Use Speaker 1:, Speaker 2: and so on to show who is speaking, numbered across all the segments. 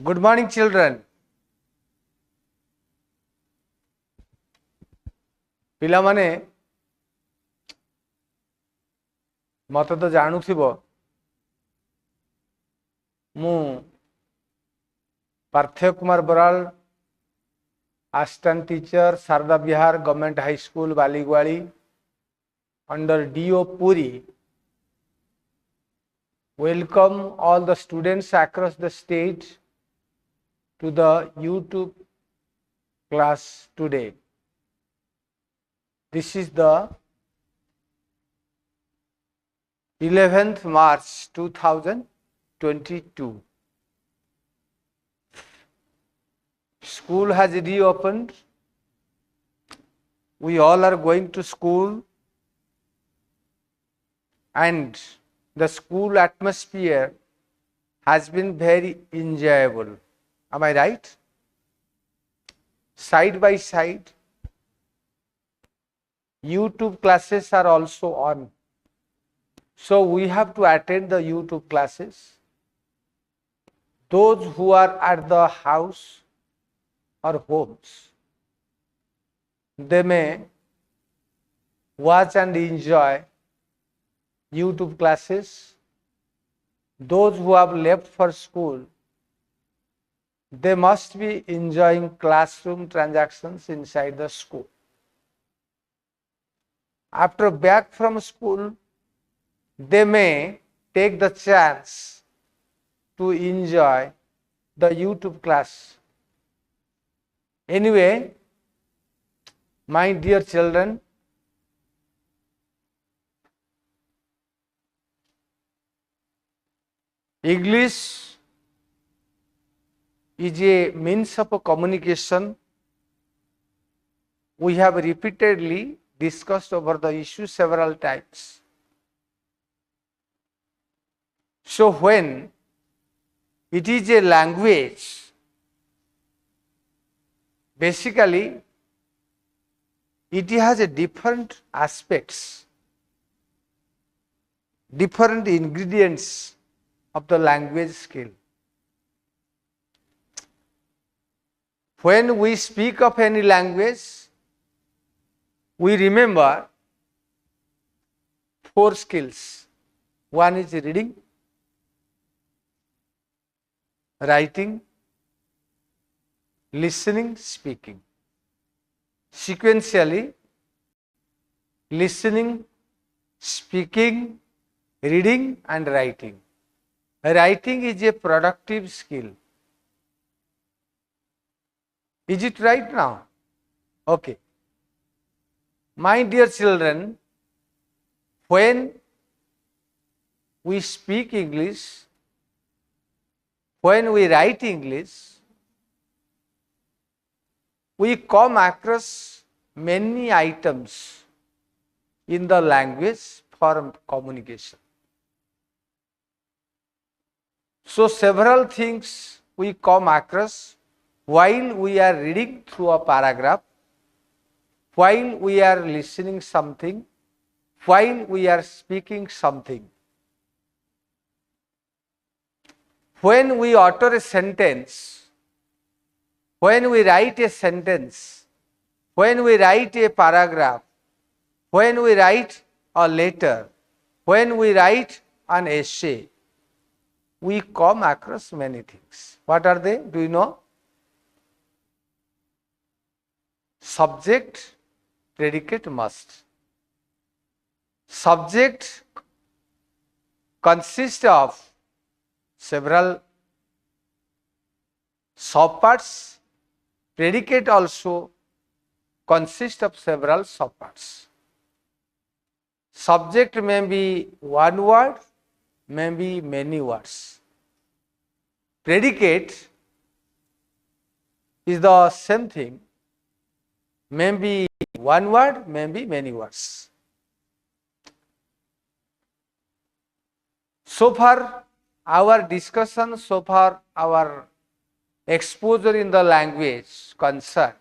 Speaker 1: Good morning, children. ପିଲାମାନେ ମତେ ତ ଜାଣୁଥିବ ମୁଁ ପାର୍ଥେୟ Kumar Baral assistant teacher Sarada Vihar Government High School Baligwali under DO Puri. Welcome all the students across the state to the YouTube class today. This is the 11th March 2022. School has reopened. We all are going to school, and the school atmosphere has been very enjoyable. Am I right? Side by side, YouTube classes are also on. So we have to attend the YouTube classes. Those who are at the house or homes, they may watch and enjoy YouTube classes. Those who have left for school, they must be enjoying classroom transactions inside the school. After back from school, they may take the chance to enjoy the YouTube class. Anyway, my dear children, English is a means of communication. We have repeatedly discussed over the issue several times. So when it is a language, basically it has a different aspects, different ingredients of the language skill. When we speak of any language, we remember 4 skills. One is reading, writing, listening, speaking. Sequentially, listening, speaking, reading and writing. Writing is a productive skill. Is it right now? Okay. My dear children, when we speak English, when we write English, we come across many items in the language for communication. So several things we come across while we are reading through a paragraph, while we are listening something, while we are speaking something. When we utter a sentence, when we write a sentence, when we write a paragraph, when we write a letter, when we write an essay, we come across many things. What are they? Do you know? Subject, predicate, must. Subject consists of several subparts. Predicate also consists of several subparts. Subject may be one word, may be many words. Predicate is the same thing, may be one word, may be many words. So far our discussion, so far our exposure in the language concern,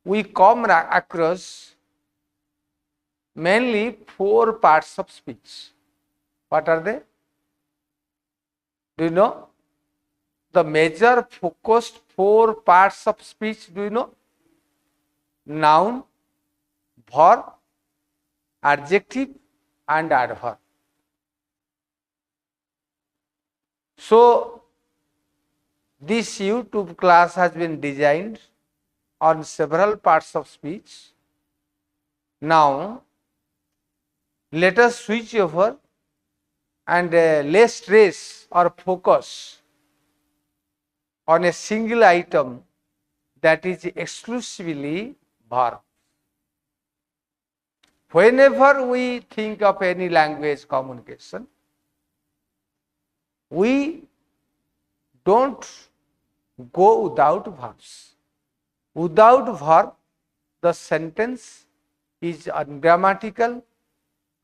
Speaker 1: we come across mainly 4 parts of speech. What are they? Do you know? the major focused four parts of speech, do you know? Noun, verb, adjective and adverb. So, this YouTube class has been designed on several parts of speech. Now, let us switch over and lay stress or focus on a single item, that is exclusively verb. Whenever we think of any language communication, we don't go without verbs. Without verb, the sentence is ungrammatical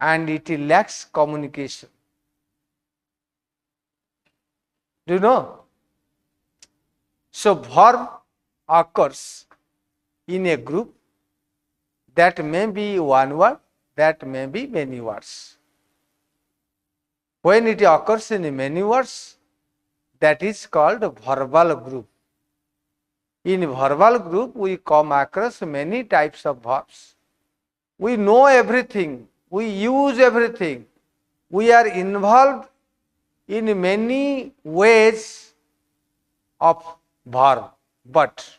Speaker 1: and it lacks communication. Do you know? So, verb occurs in a group that may be one word, that may be many words. When it occurs in many words, that is called verbal group. In verbal group, we come across many types of verbs. We know everything, we use everything, we are involved in many ways of verb, but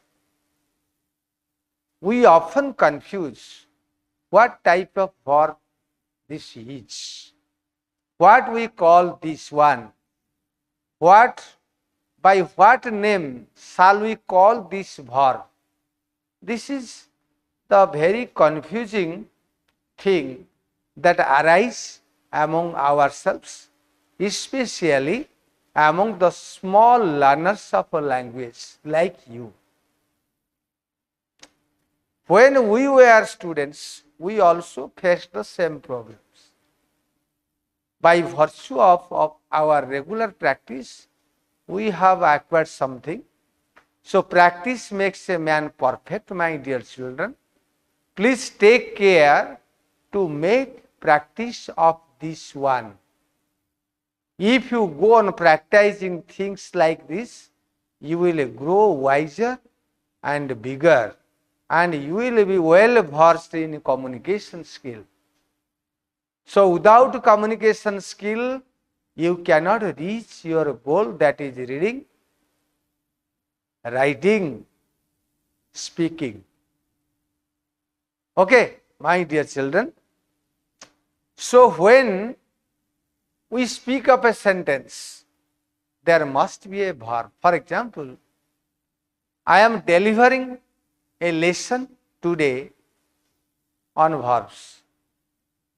Speaker 1: we often confuse what type of verb this is, what we call this one, by what name shall we call this verb. This is the very confusing thing that arises among ourselves, especially among the small learners of a language like you. When we were students, we also faced the same problems. By virtue of our regular practice, we have acquired something. So, practice makes a man perfect, my dear children. Please take care to make practice of this one. If you go on practicing things like this, you will grow wiser and bigger, and you will be well versed in communication skill. So, without communication skill, you cannot reach your goal, that is reading, writing, speaking. Okay, my dear children. So, when we speak of a sentence, there must be a verb. For example, I am delivering a lesson today on verbs.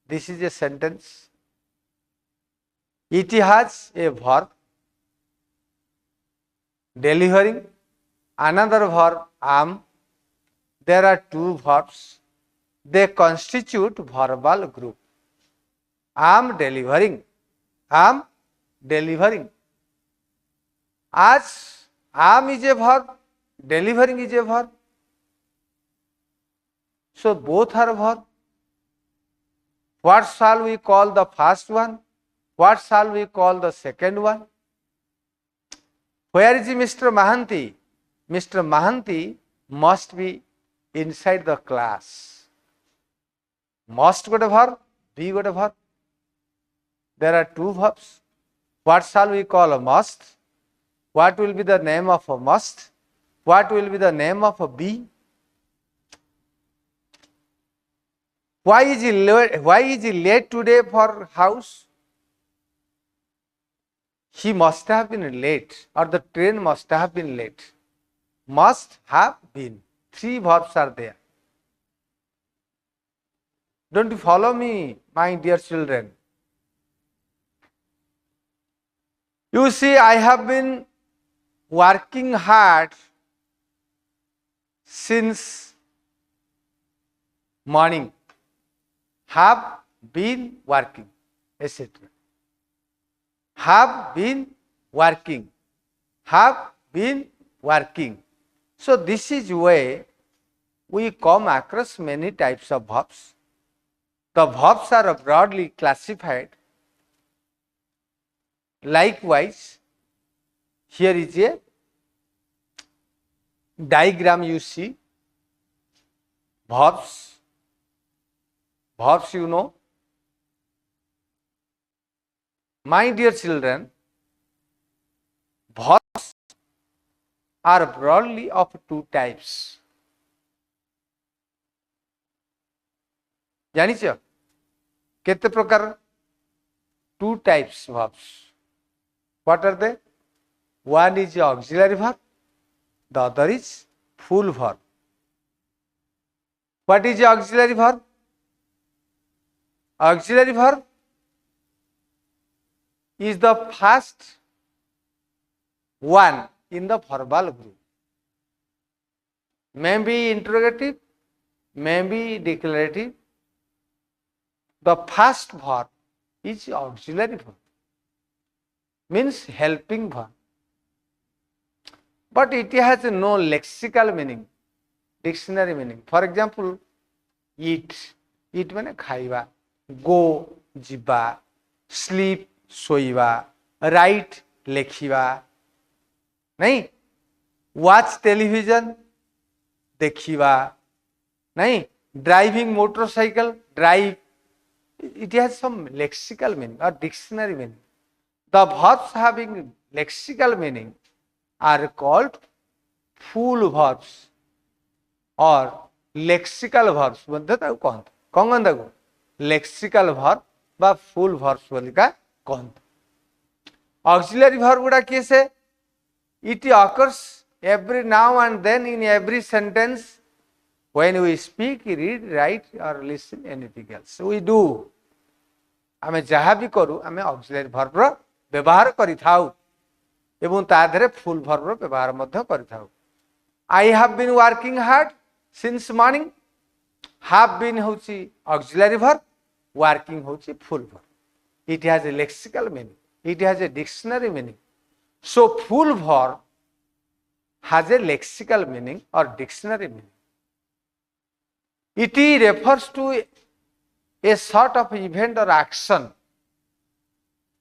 Speaker 1: This is a sentence. It has a verb, delivering, another verb, am. There are two verbs. They constitute verbal group. Am delivering. Am delivering. As am is a verb, delivering is a verb. So, both are verb. What shall we call the first one? What shall we call the second one? Where is Mr. Mahanti? Mr. Mahanti must be inside the class. Must got a verb, be got a verb. There are two verbs. What shall we call a must? What will be the name of a must? What will be the name of a be? Why is he late today for house? He must have been late, or the train must have been late. Must have been. Three verbs are there. Don't you follow me, my dear children? You see, I have been working hard since morning. Have been working, etc. Have been working. Have been working. So, this is where we come across many types of verbs. The verbs are broadly classified. Likewise, Here is a diagram you see. Verbs. Verbs you know. My dear children, verbs are broadly of two types. जानिछ केते प्रकार? Two types verbs. What are they? One is auxiliary verb, the other is full verb. What is auxiliary verb? Auxiliary verb is the first one in the verbal group. May be interrogative, may be declarative. The first verb is auxiliary verb, means helping verb. But it has no lexical meaning, dictionary meaning. For example, eat. Eat means खाइबा. Go, जिबा. Sleep, सोइबा. Write, लेखिबा. नहीं? Watch television, देखिबा. नहीं? Driving motorcycle, drive. It has some lexical meaning or dictionary meaning. The verbs having lexical meaning are called full verbs or lexical verbs. बोलते ताको कहते. कौन कहता को? Lexical verb बा full verbs बोली का कहते. Auxiliary verb गुड़ा कैसे? It occurs every now and then in every sentence when we speak, read, write or listen anything else. We do. आमे जहाँ भी करूँ आमे auxiliary verb रो व्यवहार करी थाउ एवं ताधरे full verb रो व्यवहार मध्य करी थाउ. I have been working hard since morning. Have been होची auxiliary verb, working होची full verb. It has a lexical meaning. It has a dictionary meaning. So full verb has a lexical meaning or dictionary meaning. It refers to a sort of event or action.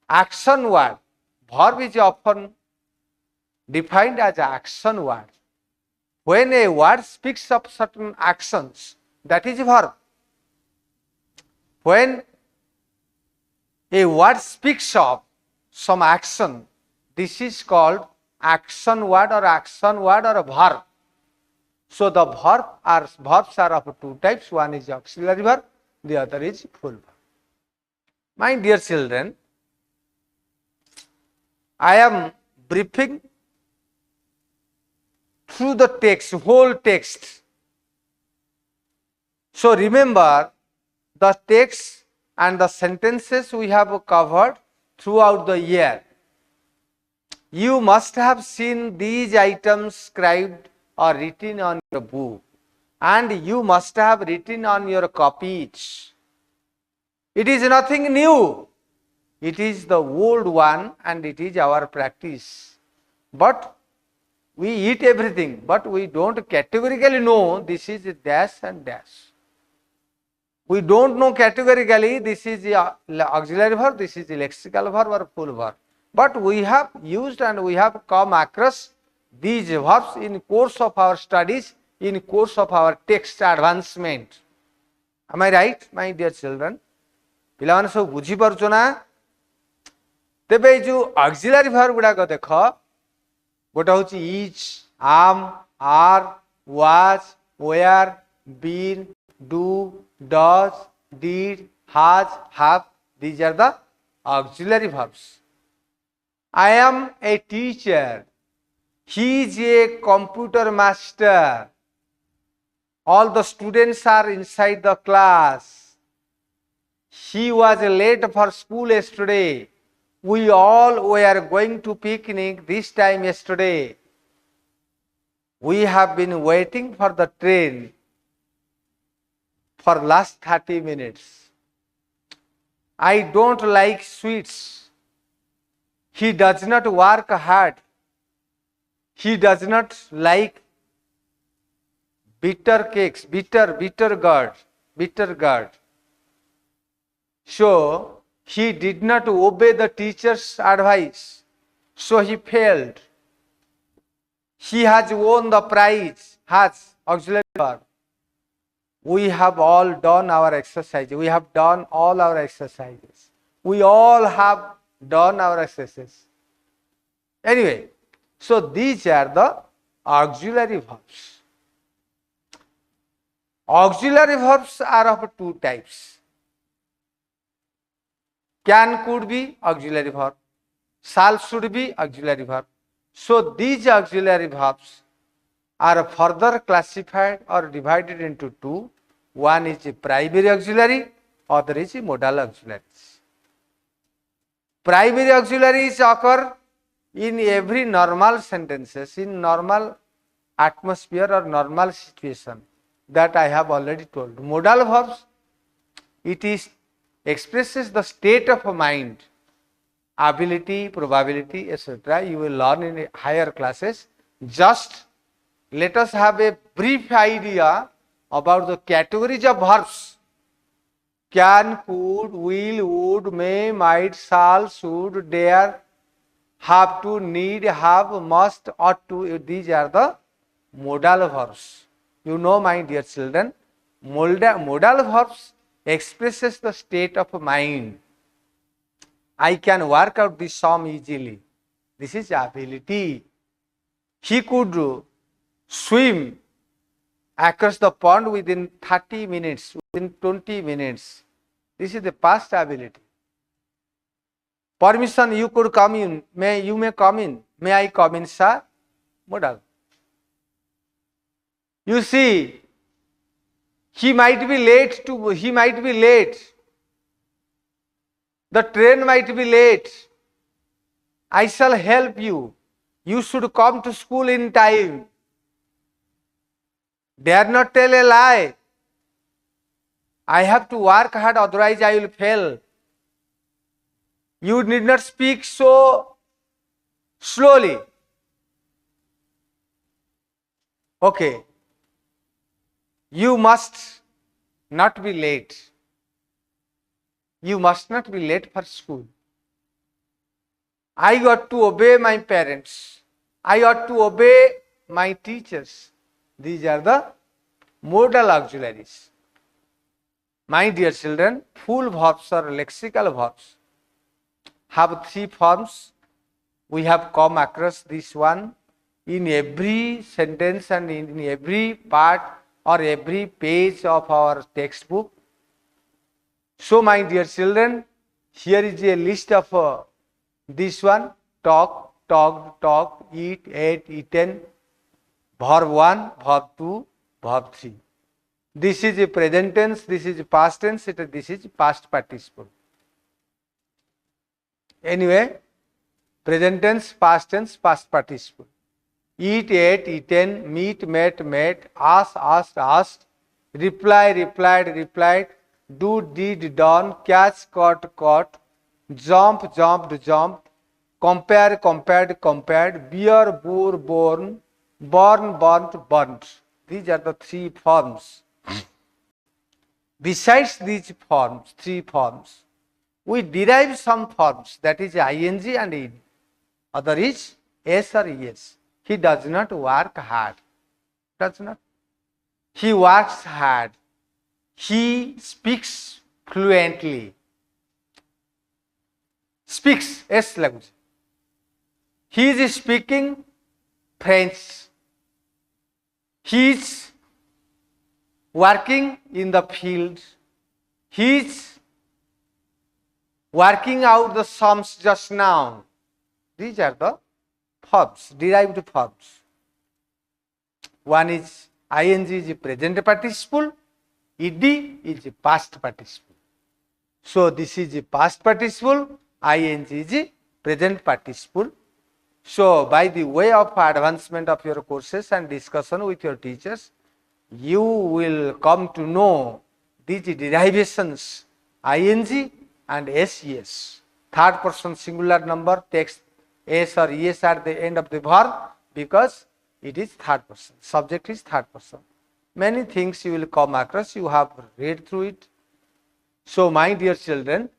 Speaker 1: Action word. Verb is often defined as an action word. When a word speaks of certain actions, that is verb. When a word speaks of some action, this is called action word or a verb. So the verbs are of two types. One is auxiliary verb, the other is full verb. My dear children, I am briefing through the text, whole text. So remember, the text and the sentences we have covered throughout the year. You must have seen these items scribed or written on your book, and you must have written on your copies. It is nothing new. It is the old one and it is our practice. But we eat everything, but we don't categorically know this is dash and dash. We don't know categorically this is the auxiliary verb, this is the lexical verb or full verb. But we have used and we have come across these verbs in course of our studies, in course of our text advancement. Am I right, my dear children? पिला माने सब बुझी परछो ना? तेबे जो auxiliary verb गुडा को देखो, गोटा होची each, am, are, was, were, been, do, does, did, has, have. These are the auxiliary verbs. I am a teacher. He is a computer master. All the students are inside the class. He was late for school yesterday. We all were going to picnic this time yesterday. We have been waiting for the train for last 30 minutes. I don't like sweets. He does not work hard. He does not like bitter cakes, bitter gourd. So he did not obey the teacher's advice. So he failed. He has won the prize. Has auxiliary verb. We have all done our exercise. We have done all our exercises. We all have done our exercises. Anyway, so these are the auxiliary verbs. Auxiliary verbs are of two types. Can could be auxiliary verb. Shall should be auxiliary verb. So these auxiliary verbs are further classified or divided into two. One is a primary auxiliary, other is a modal auxiliaries. Primary auxiliaries occur in every normal sentences, in normal atmosphere or normal situation, that I have already told. Modal verbs, it is expresses the state of mind, ability, probability, etc. You will learn in higher classes. Just let us have a brief idea about the categories of verbs. Can, could, will, would, may, might, shall, should, dare, have to, need, have, must, ought to. These are the modal verbs. You know, my dear children, modal verbs expresses the state of mind. I can work out this sum easily. This is ability. He could swim across the pond within 30 minutes, within 20 minutes. This is the past ability. Permission, you could come in. You may come in. May I come in, sir? Modal. You see, he might be late. The train might be late. I shall help you. You should come to school in time. Dare not tell a lie. I have to work hard, otherwise I will fail. You need not speak so slowly. Okay. You must not be late. You must not be late for school. I got to obey my parents. I ought to obey my teachers. These are the modal auxiliaries. My dear children, full verbs or lexical verbs have three forms. We have come across this one in every sentence and in every part or every page of our textbook. So, my dear children, here is a list of this one: talk, talked, talked, eat, ate, eaten, verb 1, verb 2, verb 3. This is a present tense, this is a past tense, this is past participle. Anyway, present tense, past participle. Eat, ate, eaten, meet, met, met, ask, asked, asked, reply, replied, replied, do, did, done, catch, caught, caught, jump, jumped, jumped, compare, compared, compared, bear, bore, born, burn, burnt, burnt. These are the three forms. Besides these forms, three forms, we derive some forms, that is ing and ed. Other is s or es. He does not work hard. Does not. He works hard. He speaks fluently. Speaks, S language. He is speaking French. He is working in the field. He is working out the sums just now. These are the verbs, derived verbs. One is ing is a present participle, ed is a past participle. So this is a past participle, ing is a present participle. So by the way of advancement of your courses and discussion with your teachers, you will come to know these derivations ing and ses. Third person singular number takes s or es at the end of the verb because it is third person. Subject is third person. Many things you will come across, you have read through it. So my dear children,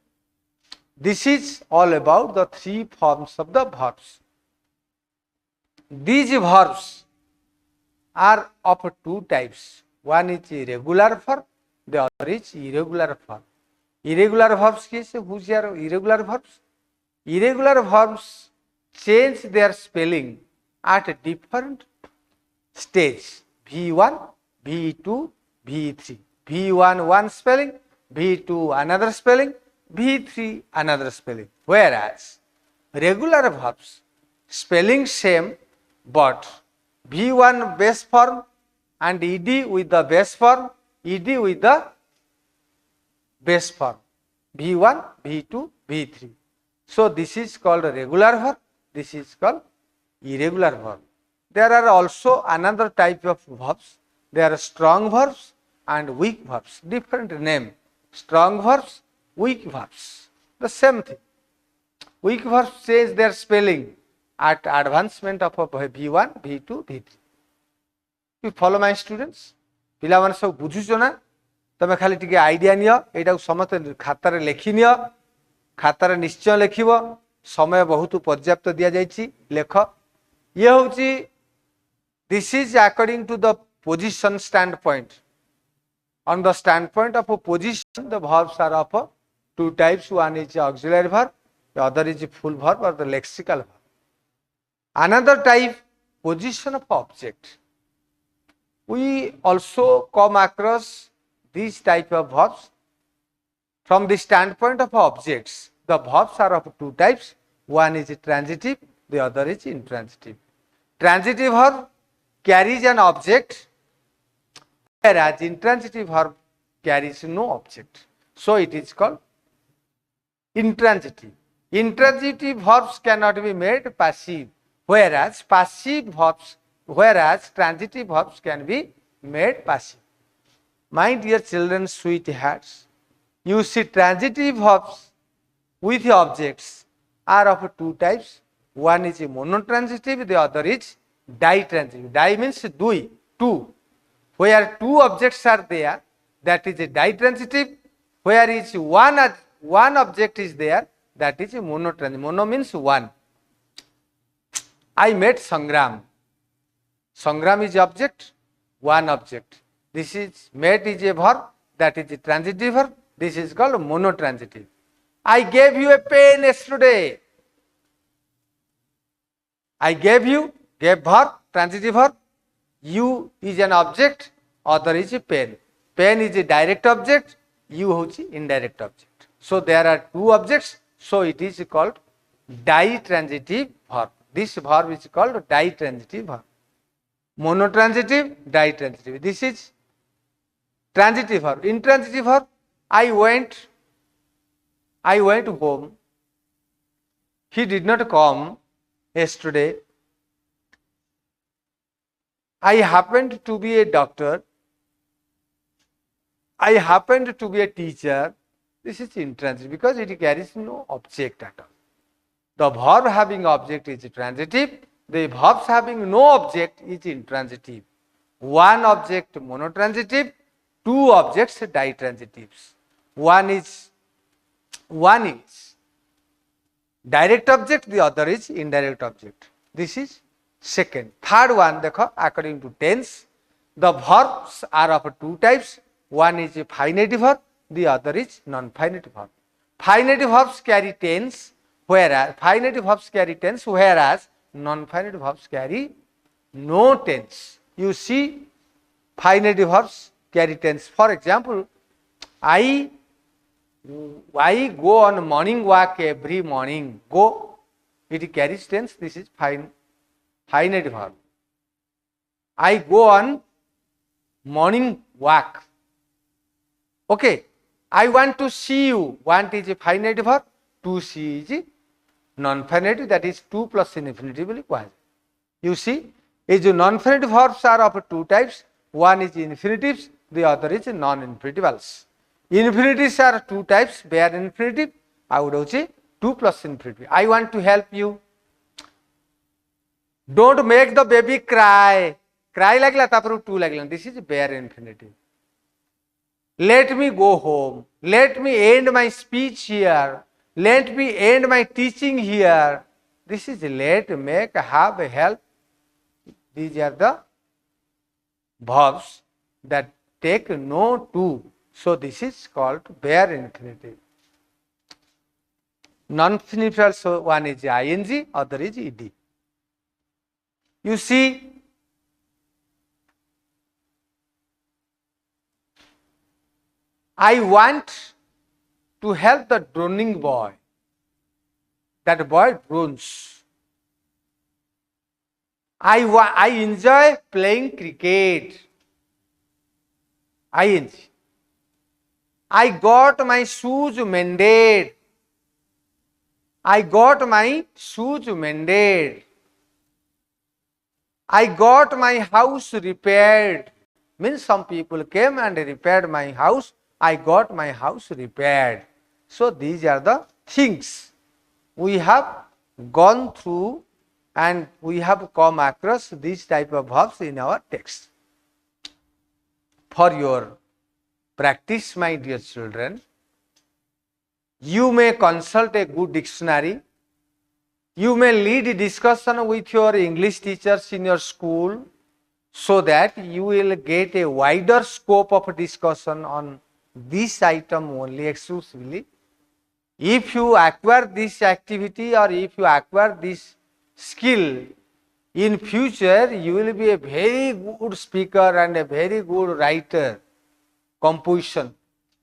Speaker 1: this is all about the three forms of the verbs. These verbs are of two types. One is regular verb, the other is irregular verb. Irregular verbs which are irregular verbs? Irregular verbs change their spelling at a different stage. V1, V2, V3. V1 one spelling, V2 another spelling, V3 another spelling. Whereas regular verbs spelling same but V1 base form and ed with the base form, ed with the base form. V1, V2, V3. So this is called a regular verb. This is called irregular verb. There are also another type of verbs. There are strong verbs and weak verbs. Different name. Strong verbs, weak verbs. The same thing. Weak verbs change their spelling at advancement of V1, V2, V3. You follow my students? ପିଲାମାନେ ସବୁ ବୁଝୁଛ ନା? ତମେ ଖାଲି ଟିକେ idea ନିଅ, ଏଇଟାକୁ ସମସ୍ତେ ଖାତାରେ ଲେଖି ନିଅ, ଖାତାରେ ନିଶ୍ଚୟ ଲେଖିବ, ସମୟ ବହୁତ ପର୍ଯ୍ୟାପ୍ତ ଦିଆଯାଇଛି, ଲେଖ। ଇଏ ହେଉଛି this is according to the position standpoint. On the standpoint of a position, the verbs are of two types. One is auxiliary verb, the other is full verb or the lexical verb. Another type, position of object. We also come across these type of verbs. From the standpoint of objects, the verbs are of two types. One is transitive, the other is intransitive. Transitive verb carries an object, whereas intransitive verb carries no object. So it is called intransitive. Intransitive verbs cannot be made passive, whereas transitive verbs can be made passive. My dear children, sweethearts, you see transitive verbs with objects are of two types. One is monotransitive, the other is ditransitive. Di means two. Where two objects are there, that is a ditransitive. Where is one object is there, that is a monotransitive. Mono means one. I met Sangram. Sangram is object, one object. This is met is a verb, that is a transitive verb. This is called monotransitive. I gave you a pen yesterday. I gave you, gave verb, transitive verb. You is an object, other is a pen. Pen is a direct object, you is indirect object. So there are two objects, so it is called ditransitive verb. This verb is called ditransitive verb. Monotransitive, ditransitive. This is transitive verb. Intransitive verb, I went home. He did not come yesterday. I happened to be a doctor. I happened to be a teacher. This is intransitive because it carries no object at all. The verb having object is transitive. The verbs having no object is intransitive. One object monotransitive, two objects ditransitives. One is direct object, the other is indirect object. This is second. Third one, dekho, according to tense, the verbs are of two types. One is a finite verb, the other is non-finite verb. Finite verbs carry tense, whereas non-finite verbs carry no tense. You see, finite verbs carry tense. For example, I go on morning walk every morning. Go, it carries tense. This is finite verb. I go on morning walk. Okay, I want to see you. Want is a finite verb. To see is a non-finite, that is 2 plus infinitive. You see, is non-finite verbs are of two types. One is infinitives, the other is non-infinitives. Infinitives are two types, bare infinitive, I would say 2 plus infinitive. I want to help you. Don't make the baby cry. Cry lagla taparu 2 lagla. This is bare infinitive. Let me go home. Let me end my speech here. Let me end my teaching here. This is let, make, have, help. These are the verbs that take no to. So this is called bare infinitive. Non-infinitive one is ing, other is ed. You see, I want to help the droning boy. That boy drones. I enjoy playing cricket. ing. I got my shoes mended. I got my shoes mended. I got my house repaired. Means some people came and repaired my house. I got my house repaired. So these are the things we have gone through and we have come across these type of verbs in our text. For your practice, my dear children, you may consult a good dictionary. You may lead a discussion with your English teachers in your school so that you will get a wider scope of discussion on this item only exclusively. If you acquire this activity or if you acquire this skill, in future you will be a very good speaker and a very good writer. Composition.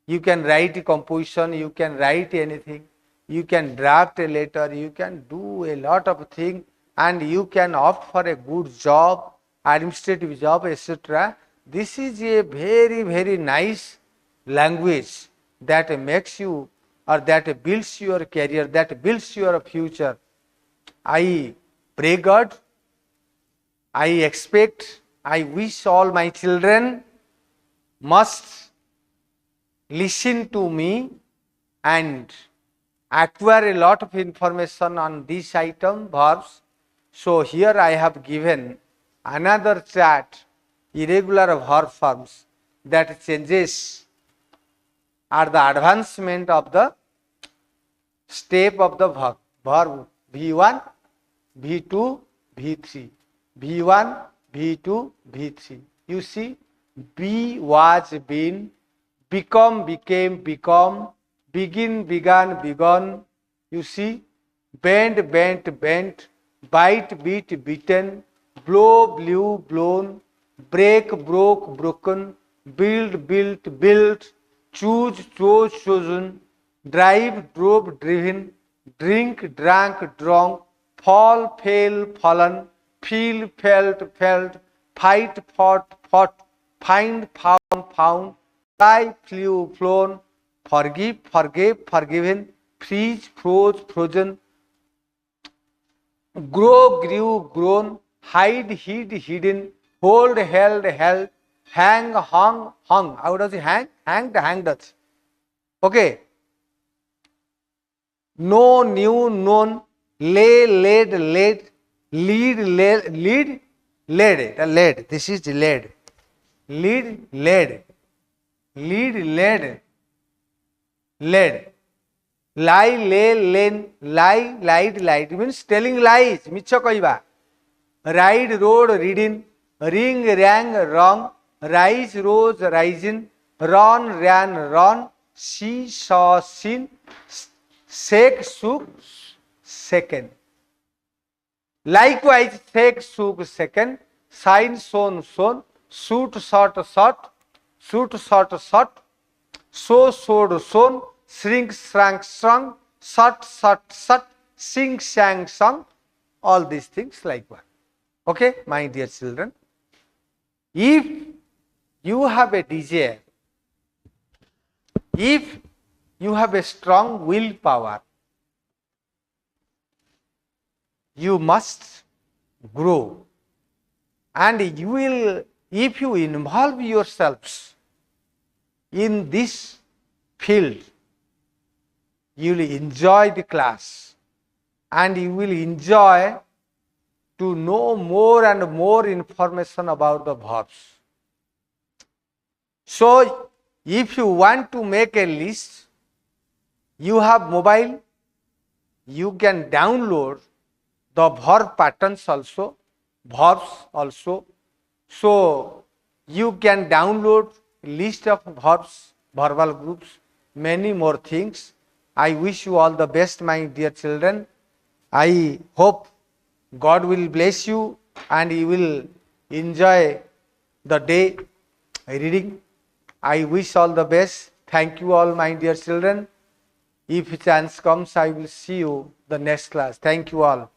Speaker 1: You can write a composition, you can write anything, you can draft a letter, you can do a lot of things and you can opt for a good job, administrative job, etc. This is a very, very nice language that makes you or that builds your career, that builds your future. I pray God, I expect, I wish all my children must listen to me and acquire a lot of information on this item, verbs. So here I have given another chart, irregular verb forms that changes are the advancement of the step of the verb. Verb V1, V2, V3. V1, V2, V3. You see, be, was, been, become, became, become, begin, began, begun. You see, bend, bent, bent, bite, beat, beaten, blow, blew, blown, break, broke, broken, build, built, built, choose, chose, chosen, drive, drove, driven, drink, drank, drunk, fall, fell, fallen, feel, felt, felt, fight, fought, fought, find, found, found, fly, flew, flown, forgive, forgave, forgiven, freeze, froze, frozen, grow, grew, grown, hide, hid, hidden, hold, held, held, hang, hung, hung. How does it hang? Hanged, hanged. Okay. Know, knew, known, lay, laid, laid, lead, led, lead, led. Led. This is led. Lead, led. Lead, led. Led. Lie, lay, lain, lie, lied, lied. It means telling lies. Michha kaiba. Ride, rode, ridden. Ring, rang, wrong. Rise, rose, rising. Run, ran, run. See, saw, seen. Shake, shook, second. Likewise, shake, shook, second. Shine, shone, shone. Shoot, shot, shot. Shoot, shot, shot. Show, showed, shown. Shrink, shrank, shrunk. Shut, shut, shut. Sing, sang, sung. All these things like that. Okay, my dear children. If you have a desire, if you have a strong willpower, you must grow. And you will, if you involve yourselves in this field, you will enjoy the class and you will enjoy to know more and more information about the verbs. So, if you want to make a list, you have mobile, you can download the verb patterns also. verbs also. So you can download list of verbs, verbal groups, many more things. I wish you all the best, my dear children. I hope God will bless you and you will enjoy the day reading. I wish all the best. Thank you all, my dear children. If chance comes, I will see you the next class. Thank you all.